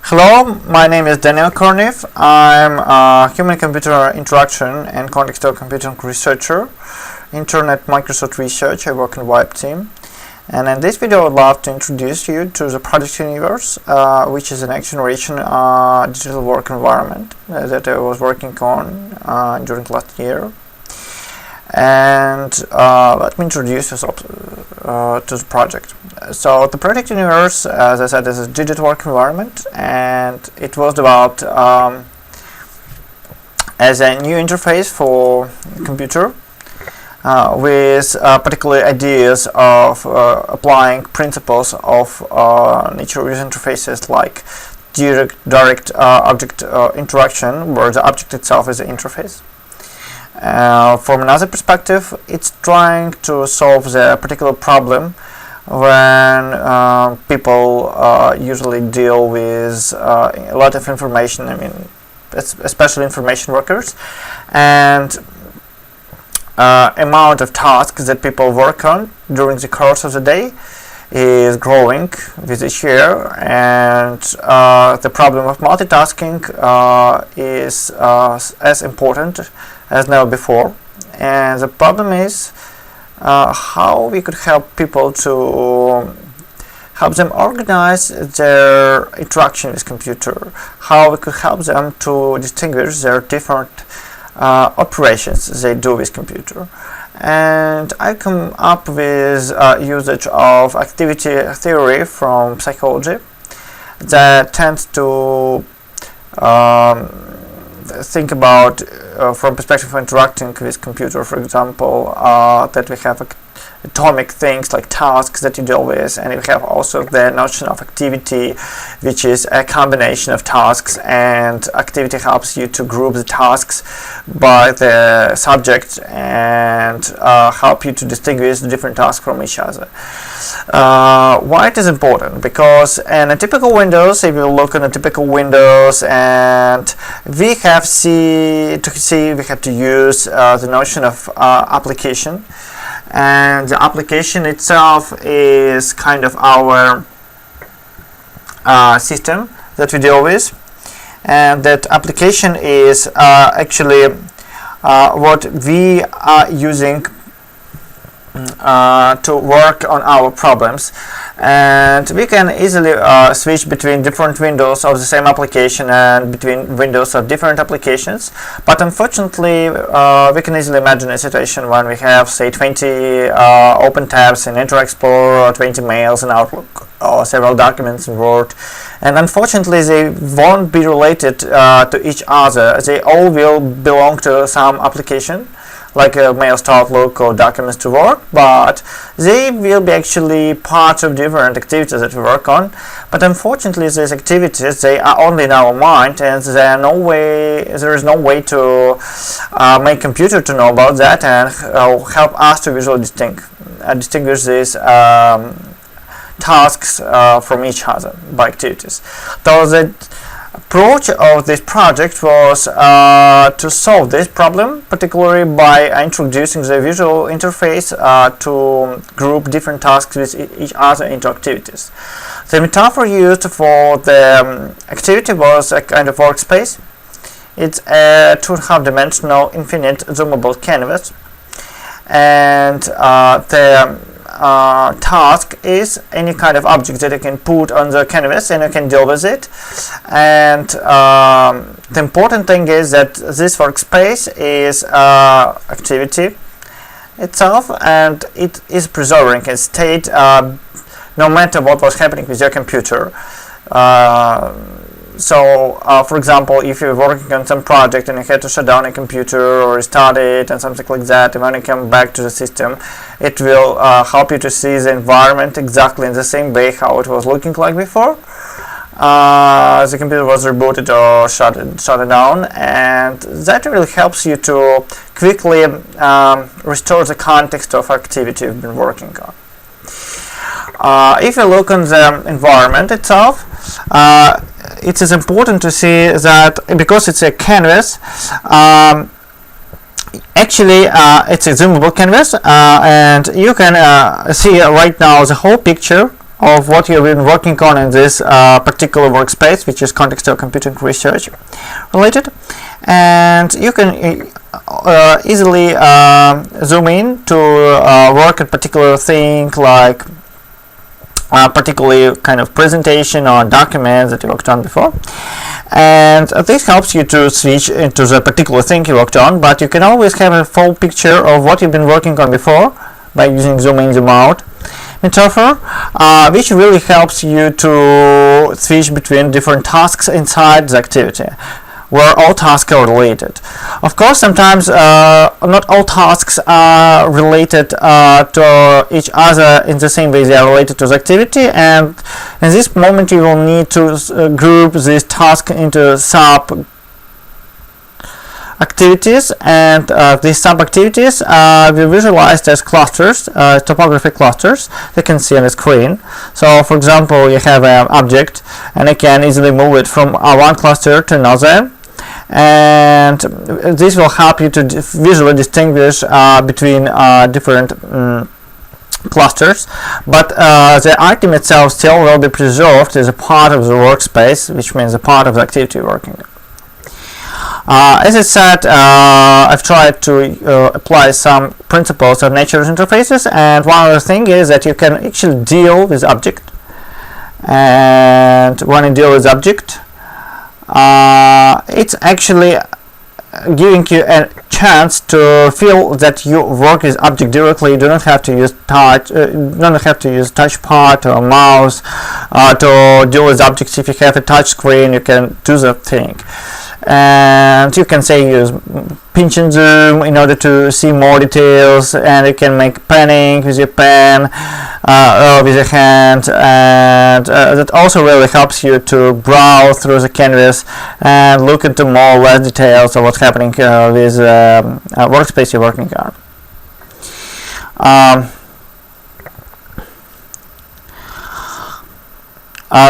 Hello, my name is Daniel Kornev. I'm a human-computer interaction and contextual computing researcher, intern at Microsoft Research. I work in the WIPE team. And in this video, I would love to introduce you to the Project Universe, which is a next-generation digital work environment that I was working on during last year. And let me introduce you to the project. So the Project Universe, as I said, is a digital work environment, and it was developed as a new interface for computer with particular ideas of applying principles of nature user interfaces like direct object interaction, where the object itself is the interface. From another perspective, it's trying to solve the particular problem when people usually deal with a lot of information, especially information workers, and amount of tasks that people work on during the course of the day is growing with each year, and the problem of multitasking is as important as never before. And the problem is how we could help people to help them organize their interaction with computer, how we could help them to distinguish their different operations they do with computer. And I come up with usage of activity theory from psychology that tends to think about from perspective of interacting with computer, for example, that we have atomic things like tasks that you deal with, and we have also the notion of activity, which is a combination of tasks, and activity helps you to group the tasks by the subject and help you to distinguish the different tasks from each other. Why it is important? Because in a typical Windows, if you look at a typical Windows, and we have to use the notion of application. And the application itself is kind of our system that we deal with, and that application is actually what we are using to work on our problems. And we can easily switch between different windows of the same application and between windows of different applications, but unfortunately we can easily imagine a situation when we have, say, 20 open tabs in Internet Explorer, or 20 mails in Outlook, or several documents in Word, and unfortunately they won't be related to each other. They all will belong to some application, like mails to Outlook or documents to Word, but they will be actually part of different activities that we work on. But unfortunately, these activities, they are only in our mind, and there is no way to make computer to know about that and help us to visually distinguish these tasks from each other by activities. So the approach of this project was to solve this problem, particularly by introducing the visual interface to group different tasks with each other into activities. The metaphor used for the activity was a kind of workspace. It's a 2.5 dimensional infinite zoomable canvas, and the task is any kind of object that you can put on the canvas and you can deal with it. And the important thing is that this workspace is activity itself, and it is preserving its state no matter what was happening with your computer. So, for example, if you're working on some project and you had to shut down a computer or restart it and something like that, and when you come back to the system, it will help you to see the environment exactly in the same way how it was looking like before. The computer was rebooted or shut it down, and that really helps you to quickly restore the context of activity you've been working on. If you look on the environment itself, it is important to see that because it's a canvas, actually it's a zoomable canvas, and you can see right now the whole picture of what you've been working on in this particular workspace, which is contextual computing research related, and you can easily zoom in to work at particular thing, like particularly kind of presentation or document that you worked on before, and this helps you to switch into the particular thing you worked on. But you can always have a full picture of what you've been working on before by using zoom in, zoom out metaphor, which really helps you to switch between different tasks inside the activity, where all tasks are related. Of course, sometimes not all tasks are related to each other in the same way they are related to the activity, and in this moment you will need to group this task into sub activities, and these sub activities we visualized as clusters, topographic clusters you can see on the screen. So for example, you have an object and you can easily move it from one cluster to another, and this will help you to visually distinguish between different clusters, but the item itself still will be preserved as a part of the workspace, which means a part of the activity you're working on. As I said, I've tried to apply some principles of nature's interfaces, and one other thing is that you can actually deal with object, and when you deal with object, it's actually giving you a chance to feel that you work with object directly. You do not have to use touch, touch pad or mouse to deal with objects. If you have a touch screen, you can do the thing, and you can say use pinch and zoom in order to see more details, and you can make panning with your pen or with your hand, and that also really helps you to browse through the canvas and look into more or less details of what's happening with workspace you're working on.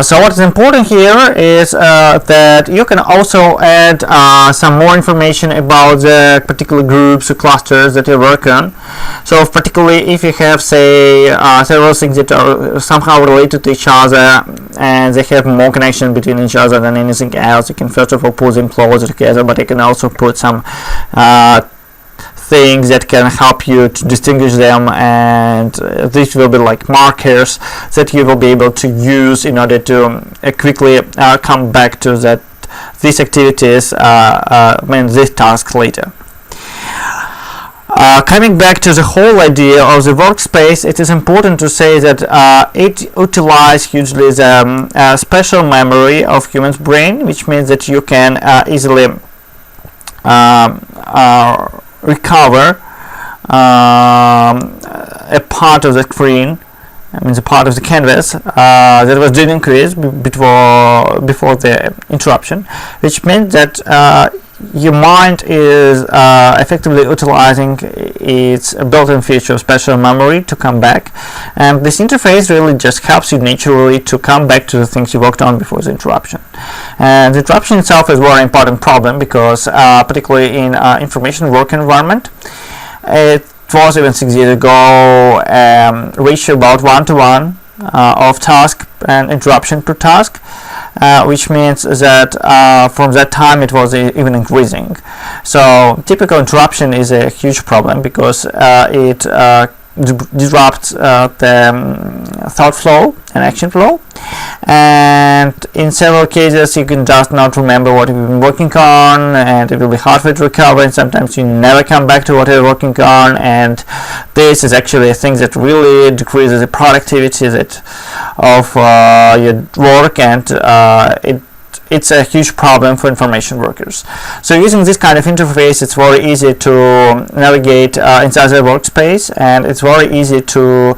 So what is important here is that you can also add some more information about the particular groups or clusters that you work on. So particularly if you have, say, several things that are somehow related to each other and they have more connection between each other than anything else, you can first of all put them closer together, but you can also put some things that can help you to distinguish them, and these will be like markers that you will be able to use in order to quickly come back to that these activities this task later. Coming back to the whole idea of the workspace, it is important to say that it utilizes hugely the special memory of human's brain, which means that you can easily recover a part of the screen, a part of the canvas that was didn't increase before the interruption, which means that your mind is effectively utilizing its built-in feature of special memory to come back, and this interface really just helps you naturally to come back to the things you worked on before the interruption. And the interruption itself is a very important problem because particularly in information work environment, it was even 6 years ago ratio about 1:1 of task and interruption per task, which means that from that time it was even increasing. So typical interruption is a huge problem because it disrupts the thought flow and action flow, and in several cases you can just not remember what you've been working on, and it will be hard for you to recover, and sometimes you never come back to what you're working on, and this is actually a thing that really decreases the productivity of your work, and it's a huge problem for information workers. So using this kind of interface, it's very easy to navigate inside the workspace, and it's very easy to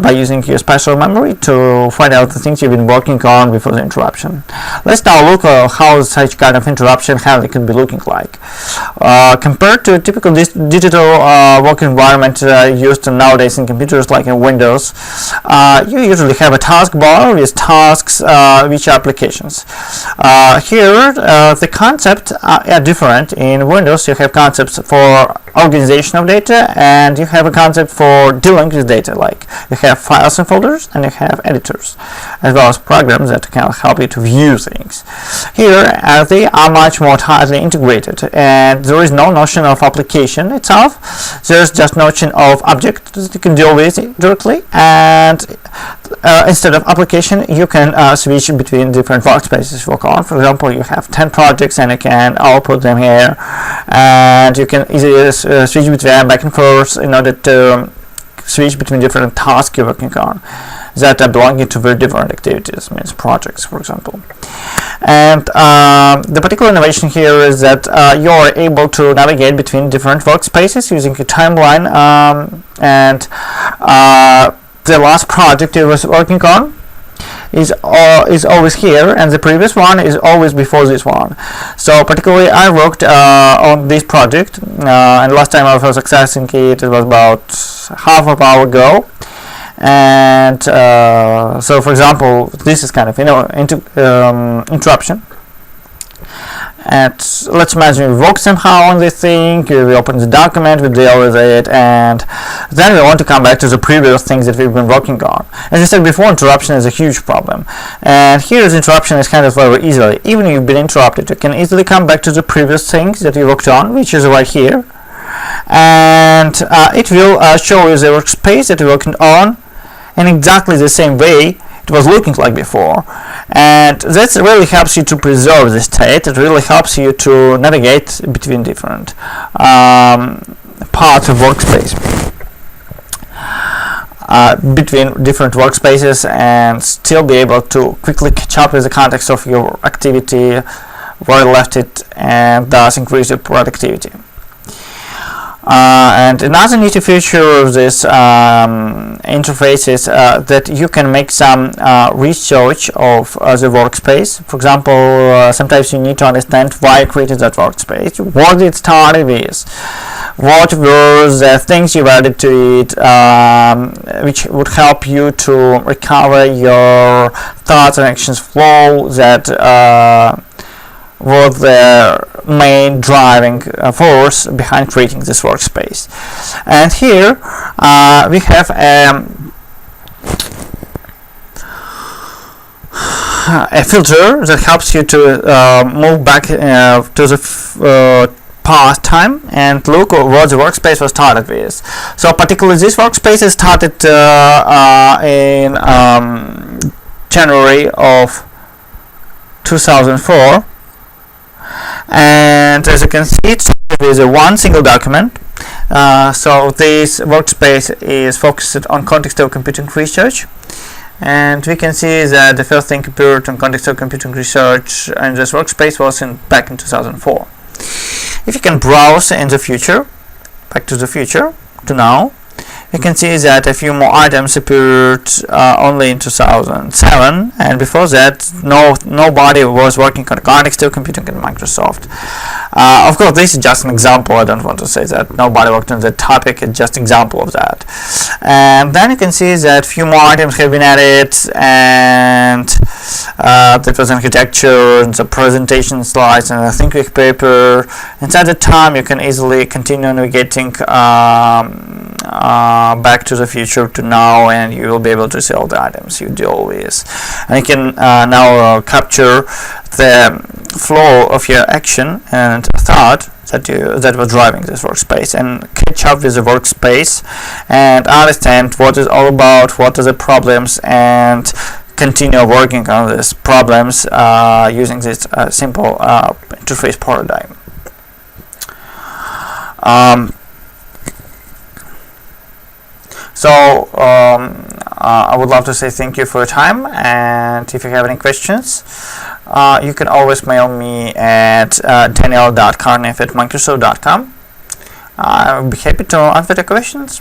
by using your special memory to find out the things you've been working on before the interruption. Let's now look at how such kind of interruption, how it can be looking like. Compared to a typical digital work environment used nowadays in computers like in Windows, you usually have a taskbar with tasks which are applications. Here, the concepts are different. In Windows, you have concepts for organization of data, and you have a concept for dealing with data. Like you have files and folders, and you have editors, as well as programs that can help you to view things. Here, they are much more tightly integrated, and there is no notion of application itself. There's just notion of object that you can deal with directly, and instead of application, you can switch between different workspaces. For example, you have 10 projects, and you can output them here, and you can easily switch between them back and forth in order to switch between different tasks you're working on that are belonging to very different activities, means projects, for example. And the particular innovation here is that you're able to navigate between different workspaces using a timeline, and the last project you was working on is always here, and the previous one is always before this one. So particularly I worked on this project, and last time I was accessing it was about half an hour ago. And so for example, this is kind of interruption. And let's imagine we work somehow on this thing, we open the document, we deal with it, and then we want to come back to the previous things that we've been working on. As I said before, interruption is a huge problem. And here the interruption is kind of very easily. Even if you've been interrupted, you can easily come back to the previous things that you worked on, which is right here. And it will show you the workspace that you're working on in exactly the same way it was looking like before, and that really helps you to preserve the state. It really helps you to navigate between different parts of workspace, between different workspaces, and still be able to quickly catch up with the context of your activity, where you left it, and thus increase your productivity. And another neat feature of this interface is that you can make some research of the workspace. For example, sometimes you need to understand why you created that workspace, what it started with, what were the things you added to it, which would help you to recover your thoughts and actions flow that was the main driving force behind creating this workspace. And here we have a filter that helps you to move back to the past time and look what the workspace was started with. So particularly this workspace is started in January of 2004. And as you can see, it is a one single document. So this workspace is focused on context-aware computing research, and we can see that the first thing appeared on context-aware computing research in this workspace was back in 2004. If you can browse in the future, back to the future, to now, you can see that a few more items appeared only in 2007, and before that nobody was working on context-aware computing in Microsoft. Of course, this is just an example. I don't want to say that nobody worked on that topic. It's just an example of that. And then you can see that few more items have been added, and that was architecture, and the presentation slides, and the think week paper. Inside the time, you can easily continue navigating back to the future to now, and you will be able to see all the items you deal with. And you can now capture the flow of your action and thought that was driving this workspace, and catch up with the workspace and understand what it's all about, what are the problems, and continue working on these problems using this simple interface paradigm. So I would love to say thank you for your time, and if you have any questions, you can always mail me at daniel.karnev@microsoft.com. I'll be happy to answer the questions.